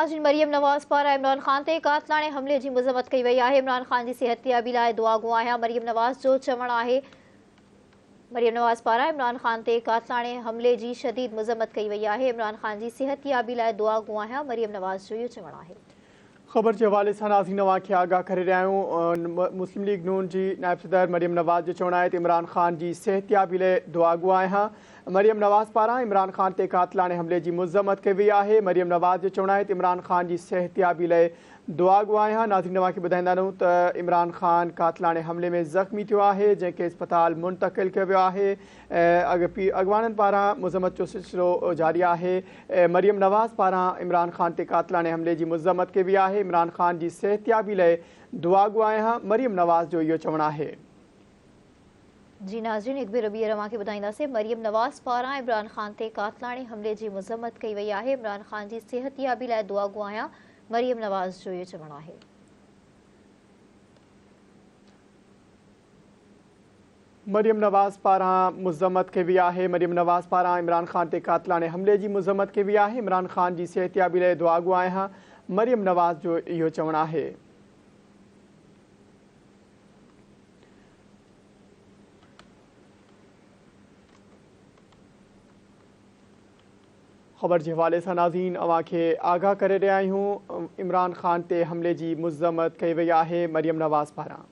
नाज़रीन, मरियम नवाज़ पारां इमरान ख़ान ते क़ातिलाणे हमले जी मज़म्मत कई वई आहे। इमरान ख़ान जी सिहतयाबी लाइ दुआ गो आहियां, मरियम नवाज़ जो चवणु आहे। मरियम नवाज़ पारां इमरान ख़ान ते क़ातिलाणे हमले जी शदीद मज़म्मत कई वई आहे। इमरान ख़ान जी सिहतयाबी लाइ दुआ गो आहियां, मरियम नवाज़ जो इहो चवणु आहे। ख़बर के हवाले से नाज़रीन अवांखे आगाह करे रहिया आहियूं। मुस्लिम लीग नून जी नायब सदर मरियम नवाज़ जो चवणु आहे त इमरान ख़ान जी सिहतयाबी लाइ दुआ गो आहियां। मरियम नवाज़ पारां इमरान ख़ान ते क़ातिलाणे हमले जी मज़म्मत कई वई आहे। मरियम नवाज़ जो चवणु आहे त इमरान ख़ान जी सिहतयाबी लाइ दुआ गो आहियां। नाज़रीन अवांखे ॿुधाईंदा रहूं त इमरान ख़ान क़ातिलाणे हमले में ज़ख़्मी थियो आहे, जंहिंखे इस्पताल मुंतक़िल कयो वियो आहे। अॻवाननि पारां मज़म्मत जो सिलसिलो जारी आहे। मरियम नवाज़ पारां इमरान ख़ान ते क़ातिलाणे हमले जी मज़म्मत कई वई आहे। इमरान ख़ान जी सिहतयाबी लाइ दुआ गो आहियां, मरियम नवाज़ जो इहो चवणु आहे। जी नाज़रीन, हिकु भेरो ॿीहर अव्हांखे ॿुधाईंदासीं। मरियम नवाज़ पारां इमरान ख़ान ते क़ातिलाणे हमले जी मज़म्मत कई वई आहे। इमरान ख़ान जी सिहतयाबी लाइ दुआ गो आहियां, मरियम नवाज़ जो इहो चवणु आहे। मरियम नवाज़ पारां मज़म्मत कई वई आहे। मरियम नवाज़ पारां इमरान ख़ान ते क़ातिलाणे हमले जी मज़म्मत कई वई आहे। इमरान ख़ान जी सिहतयाबी लाइ दुआ गो आहियां, मरियम नवाज़ जो इहो चवणु आहे। ख़बर के हवाले से नाज़रीन अवांखे आगाह करे रहिया आहियूं। इमरान ख़ान ते हमले जी मज़म्मत कई वई आहे मरियम नवाज़ पारां।